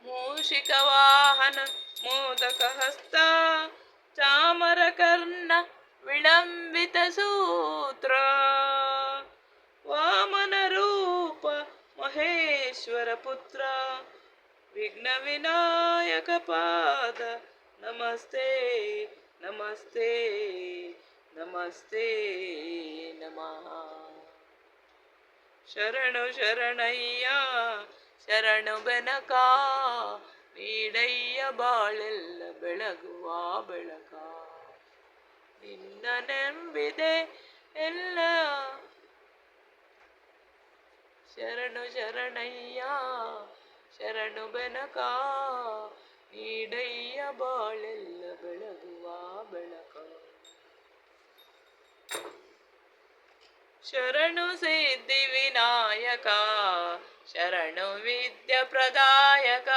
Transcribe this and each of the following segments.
ಮೂಷಿಕವಾಹನ ಮೋದಕಹಸ್ತ ಚಾಮರಕರ್ಣ ವಿಳಂಬಿತ ಸೂತ್ರ ವಾಮನ ರೂಪ ಮಹೇಶ್ವರ ಪುತ್ರ ವಿಘ್ನ ವಿನಾಯಕ ಪಾದ ನಮಸ್ತೆ ನಮಸ್ತೆ ನಮಸ್ತೆ ನಮಃ. ಶರಣು ಶರಣಯ್ಯ ಶರಣು ಬೆನಕ ನೀಡಯ್ಯ ಬಾಳೆಲ್ಲ ಬೆಳಗುವ ಬೆಳಕ ನಿನ್ನ ನೆಂಬಿದೆ ಎಲ್ಲ. ಶರಣು ಶರಣಯ್ಯ ಶರಣು ಬೆನಕ ನೀಡಯ್ಯ ಬಾಳೆಲ್ಲ ಬೆಳಗುವ ಬೆಳಕ. ಶರಣು ಸಿದ್ಧಿ ವಿನಾಯಕ ಶರಣು ವಿದ್ಯ ಪ್ರದಾಯಕ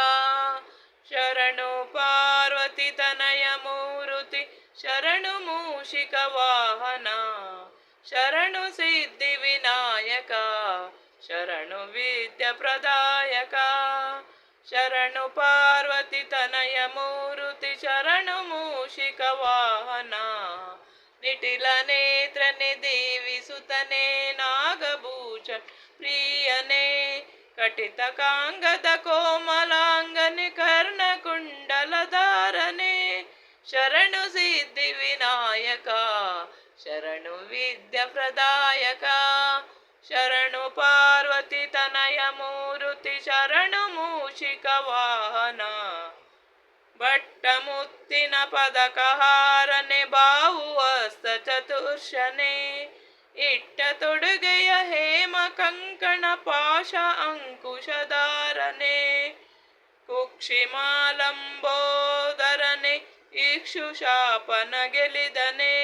ಶರಣು ಪಾರ್ವತಿ ತನಯ ಮೂರುತಿ ಶರಣು ಮೂಷಿಕ ವಾಹನ ಶರಣು ಸಿದ್ಧಿ ವಿನಾಯಕ ಶರಣು ವಿದ್ಯ ಪ್ರದಾಯಕ ಶರಣು ಪಾರ್ವತಿ ತನಯ ಮೂರುತಿ ಶರಣು ಮೂಷಿಕ ವಾಹನ ನಿಟಿಲ ನೇತ್ರನೆ ದೇವಿ ಸುತನೆ ನಾಗಭೂಷಣ ಪ್ರಿಯನೇ ಕಟಿತ ಕಾಂಗದ ಕೋಮಲಾಂಗನೆ ಕರ್ಣಕುಂಡಲಧಾರನೆ ಶರಣು ಸಿದ್ಧಿ ವಿನಾಯಕ ಶರಣು ವಿದ್ಯ ಪ್ರದಾಯಕ ಶರಣು ಪಾರ್ವತಿ ತನಯ ಮೂರುತಿ ಶರಣು ಮೂಷಿಕ ವಾಹನ ಭಟ್ಟ ಮುತ್ತಿನ ಪದಕಹಾರನೆ ಬಾಹು ಹಸ್ತ ಚತುರ್ಶನೆ ಇಟ್ಟ ತೊಡುಗೆಯ ಹೇಮ ಕಂಕಣ ಪಾಶ ಅಂಕುಶಧಾರನೆ ಕುಕ್ಷಿಮಾಲಂಬೋದರನೆ ಇಕ್ಷು ಶಾಪನ ಗೆಲಿದನೆ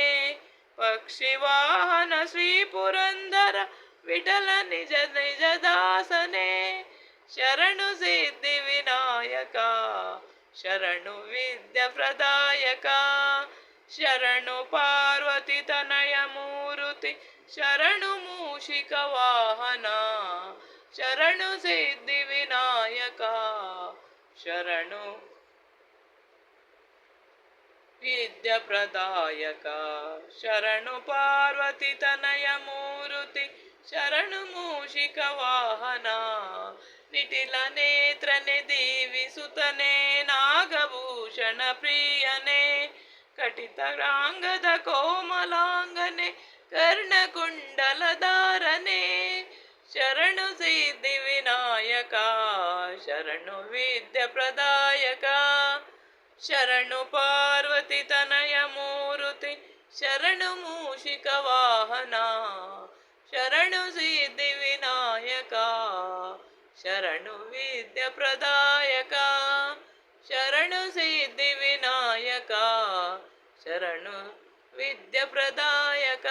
ಪಕ್ಷಿ ವಾಹನ ಶ್ರೀ ಪುರಂದರ ವಿಠಲ ನಿಜ ನಿಜ ದಾಸನೆ ಶರಣು ಸಿದ್ಧಿ ವಿನಾಯಕ ಶರಣು ವಿದ್ಯ ಪ್ರದಾಯಕ ಶರಣು ಪಾರ್ವತಿ ತನಯ ಮೂರುತಿ ಶರಣು ಮೂಷಿಕ ವಾಹನ ಶರಣು ಸಿದ್ಧಿ ವಿನಾಯಕ ಶರಣು ವಿದ್ಯ ಪ್ರದಾಯಕ ಶರಣು ಪಾರ್ವತಿ ತನಯ ಮೂರುತಿ ಶರಣು ಮೂಷಿಕ ವಾಹನ ನಿಟಿಲ ನೇತ್ರನೆ ದೇವಿ ಸುತನೆ ನಾಗಭೂಷಣ ಪ್ರಿಯನೇ ಕಟಿತ ರಾಂಗದ ಕೋಮಲಾಂಗನೆ ಕರ್ಣಕುಂಡಲಧಾರನೆ ಶರಣು ಸಿದ್ಧಿ ವಿನಾಯಕ ಶರಣು ವಿದ್ಯ ಪ್ರದಾಯಕ ಶರಣು ಪಾರ್ವತಿ ತನಯ ಮೂರುತಿ ಶರಣು ಮೂಷಿಕ ವಾಹನ ಶರಣು ಸಿದ್ಧಿ ವಿನಾಯಕ ಶರಣು ವಿದ್ಯ ಪ್ರದಾಯಕ ಶರಣು ಸಿದ್ಧಿ ವಿನಾಯಕ ಶರಣು ವಿದ್ಯ ಪ್ರದಾಯಕ.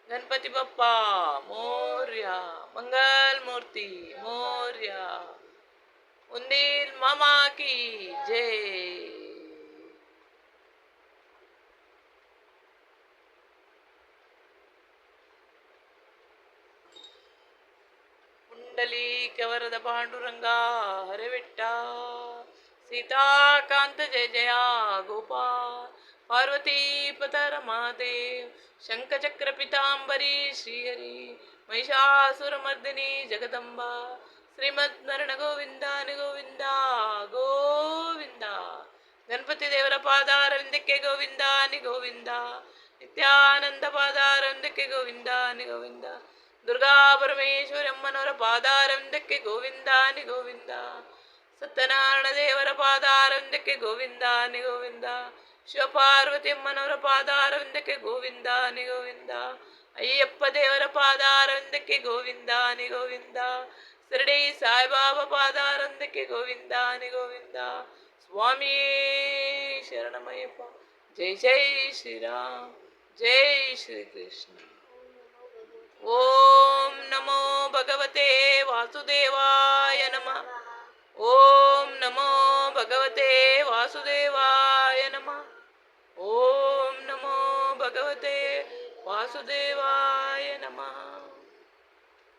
ಗಣಪತಿ ಬಪ್ಪ ಮೋರ್ಯ ಮಂಗಲ್ ಮೂರ್ತಿ ಮೋರ್ಯ ಉಂದಿಲ್ ಮಾಮಾ ಕಿ ಜೈ. ಪುಂಡಲೀಕ ವರದ ಪಾಂಡುರಂಗ ಹರವಿಟ್ಟ ಸೀತಾಕಾಂತ ಜಯ ಜಯ ಗೋಪಾಲ್ ಪಾರ್ವತಿ ಪತ ರಮಾದೇವ್ ಶಂಖಚಕ್ರ ಪಿತಾಂಬರಿ ಶ್ರೀಹರಿ ಮಹಿಷಾಸುರಮರ್ದಿನಿ ಜಗದಂಬ ಶ್ರೀಮದ್ ನರಣ ಗೋವಿಂದ ಗೋವಿಂದ ಗೋವಿಂದ. ಗಣಪತಿ ದೇವರ ಪಾದಾರವಿಂದಕ್ಕೆ ಗೋವಿಂದ ಗೋವಿಂದ ನಿತ್ಯಾನಂದ ಪಾದಾರವಿಂದಕ್ಕೆ ಗೋವಿಂದ ಗೋವಿಂದ ದುರ್ಗಾ ಪರಮೇಶ್ವರಮ್ಮನವರ ಪಾದಾರವಿಂದಕ್ಕೆ ಗೋವಿಂದ ಗೋವಿಂದ ಸತ್ಯನಾರಾಯಣ ದೇವರ ಪಾದಾರವಿಂದಕ್ಕೆ ಗೋವಿಂದ ಗೋವಿಂದ ಶಿವಪಾರ್ವತಿ ಅಮ್ಮನವರ ಪಾದಾರವಿಂದಕ್ಕೆ ಗೋವಿಂದ ಗೋವಿಂದ ಅಯ್ಯಪ್ಪ ದೇವರ ಪಾದಾರವಿಂದಕ್ಕೆ ಗೋವಿಂದ ಗೋವಿಂದ ಶಿರಡಿ ಸಾಯಿಬಾಬಾ ಪಾದಾರವಿಂದಕ್ಕೆ ಗೋವಿಂದ ಗೋವಿಂದ. ಸ್ವಾಮಿಯೇ ಶರಣಮಯ್ಯಪ್ಪ. ಜೈ ಜೈ ಶ್ರೀರಾಮ್ ಜೈ ಶ್ರೀಕೃಷ್ಣ. ಓಂ ನಮೋ ಭಗವತೆ ವಾಸುದೇವಾಯ ನಮಃ. ಓಂ ನಮೋ ಭಗವತೆ ವಾಸುದೇವಾಯ ನಮಃ. ಓಂ ನಮೋ ಭಗವತೆ ವಾಸುದೇವಾಯ ನಮಃ.